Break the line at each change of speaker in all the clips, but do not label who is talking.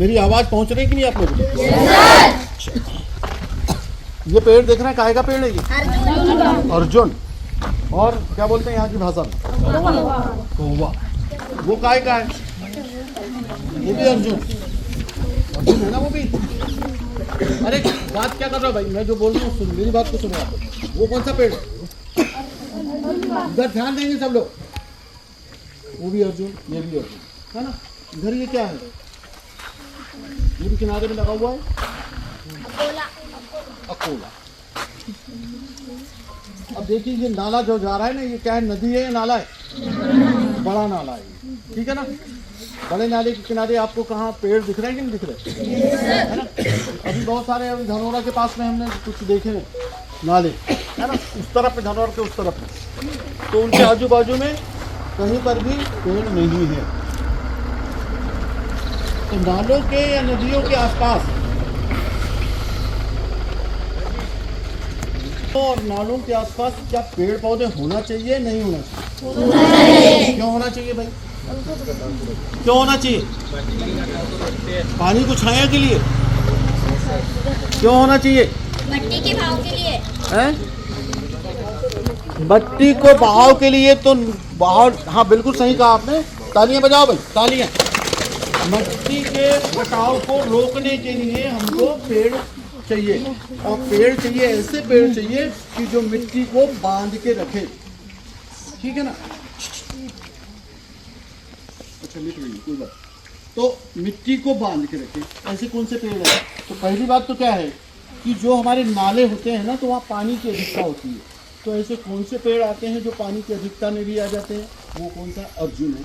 मेरी आवाज पहुंच रही कि नहीं आप लोगों को? ये पेड़ देख रहे हैं, काहे का पेड़ है ये? अर्जुन। और क्या बोलते हैं यहाँ की भाषा में? कौवा। वो काहे का है? वो भी अर्जुन। अर्जुन है ना वो भी। अरे बात क्या कर रहा हो भाई, मैं जो बोल रहा हूँ सुन, मेरी बात को सुनो आप। वो कौन सा पेड़ है? इधर ध्यान देंगे सब लोग। वो भी अर्जुन, ये भी अर्जुन, है ना? इधर ये क्या है? ये भी किनारे में लगा हुआ है अकोला। अब देखिए ये नाला जो जा रहा है ना, ये क्या है, नदी है या नाला है? बड़ा नाला है, ठीक है ना? बड़े नाले के किनारे आपको कहाँ पेड़ दिख रहे हैं कि नहीं दिख रहे? है ना? अभी बहुत सारे अभी धनौरा के पास में हमने कुछ देखे नाले, है ना? उस तरफ पे धनौरा के उस तरफ पे, तो उनके आजू बाजू में कहीं पर भी पेड़ नहीं है। तो नालों के या नदियों के आसपास और नालों के आसपास क्या पेड़ पौधे होना चाहिए, नहीं होना चाहिए? क्यों होना चाहिए भाई? क्यों होना चाहिए? पानी को छाया के लिए। क्यों होना चाहिए?
मिट्टी के बहाव के लिए।
हैं? मिट्टी को बहाव के लिए तो बहाव, हाँ बिल्कुल सही कहा आपने। तालियां बजाओ भाई, तालियां। मिट्टी के कटाव को रोकने के लिए हमको पेड़ चाहिए, और पेड़ चाहिए, ऐसे पेड़ चाहिए कि जो मिट्टी को बांध के रखे, ठीक है ना? अच्छा लिख रही कोई बात। तो मिट्टी को बांध के रखे, ऐसे कौन से पेड़ हैं? तो पहली बात तो क्या है कि जो हमारे नाले होते हैं ना, तो वहाँ पानी की अधिकता होती है। तो ऐसे कौन से पेड़ आते हैं जो पानी की अधिकता में भी आ जाते हैं? वो कौन सा? अर्जुन है।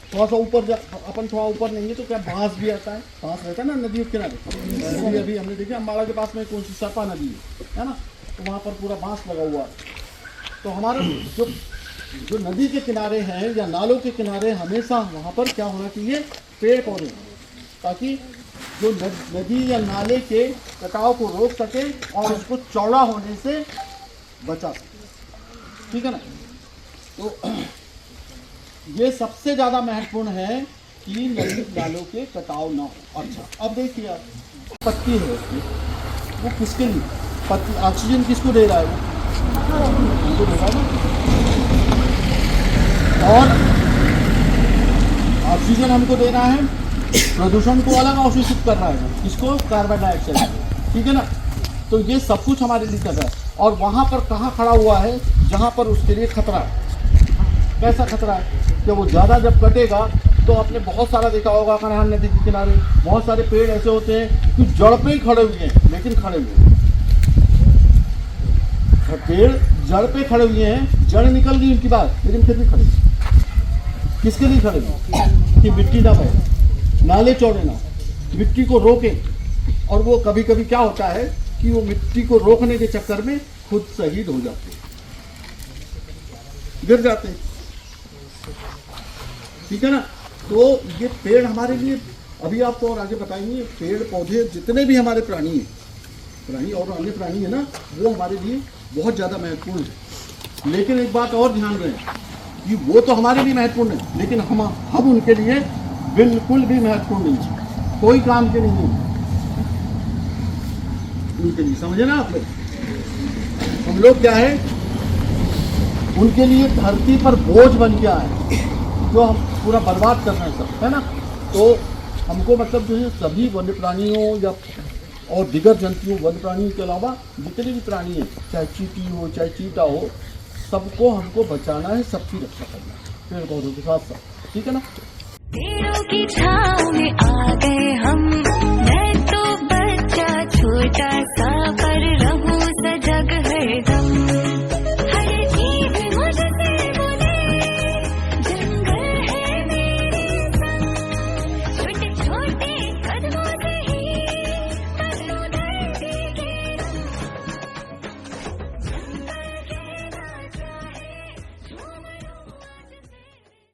थोड़ा सा ऊपर अपन थोड़ा ऊपर लेंगे तो क्या बांस भी आता है? बांस रहता है ना नदियों के किनारे। अभी हमने देखा अम्बाड़ा के पास में कौन सी सरपा नदी है ना, तो वहाँ पर पूरा बांस लगा हुआ है। तो हमारे जो नदी के किनारे हैं या नालों के किनारे, हमेशा वहाँ पर क्या होना चाहिए? पेड़ पौधे, ताकि जो नदी या नाले के कटाव को रोक सके और उसको चौड़ा होने से बचा सके, ठीक है ना? तो ये सबसे ज़्यादा महत्वपूर्ण है कि नदी नालों के कटाव ना हो। अच्छा अब देखिए आप, पत्ती है उसकी, वो किसके लिए? पत्ती ऑक्सीजन किसको दे रहा है? वो हमको दे रहा है ना। और ऑक्सीजन हमको दे रहा है, प्रदूषण को अलग अवशोषित कर रहा है, इसको कार्बन डाइऑक्साइड, ठीक है ना? तो ये सब कुछ हमारे लिए कर रहा है। और वहाँ पर कहाँ खड़ा हुआ है? जहाँ पर उसके लिए खतरा है। कैसा खतरा है? कि वो ज़्यादा जब कटेगा तो आपने बहुत सारा देखा होगा, कन्हान नदी के किनारे बहुत सारे पेड़ ऐसे होते हैं कि जड़ पे ही खड़े हुए हैं, लेकिन खड़े हुए हैं। पेड़ जड़ पे खड़े हुए हैं, जड़ निकल गई उनकी बात, लेकिन फिर भी खड़े। किसके लिए खड़े हुए? कि मिट्टी ना बहे, नाले चौड़े ना, मिट्टी को रोके। और वो कभी कभी क्या होता है कि वो मिट्टी को रोकने के चक्कर में खुद शहीद हो जाते हैं, गिर जाते हैं, ठीक है ना? तो ये पेड़ हमारे लिए, अभी आपको और आगे बताएंगे, पेड़ पौधे जितने भी हमारे प्राणी हैं, प्राणी और अन्य प्राणी है ना, वो हमारे लिए बहुत ज़्यादा महत्वपूर्ण है। लेकिन एक बात और ध्यान रहे कि वो तो हमारे लिए महत्वपूर्ण है, लेकिन हम उनके लिए बिल्कुल भी महत्वपूर्ण नहीं है, कोई काम के नहीं है उनके लिए, समझे ना आप लोग? हम लोग क्या है, उनके लिए धरती पर बोझ बन के आए, जो हम पूरा बर्बाद कर रहे हैं सब, है ना? तो हमको मतलब जो है सभी वन्य प्राणियों या और दिगर जंतुओं, वन्य प्राणियों के अलावा जितने भी प्राणी हैं, चाहे चींटी हो चाहे चीता हो, सबको हमको बचाना है, सबकी रक्षा करना है, पेड़ पौधों के साथ साथ, ठीक है ना?
पेड़ों की छाँव में आ गए हम।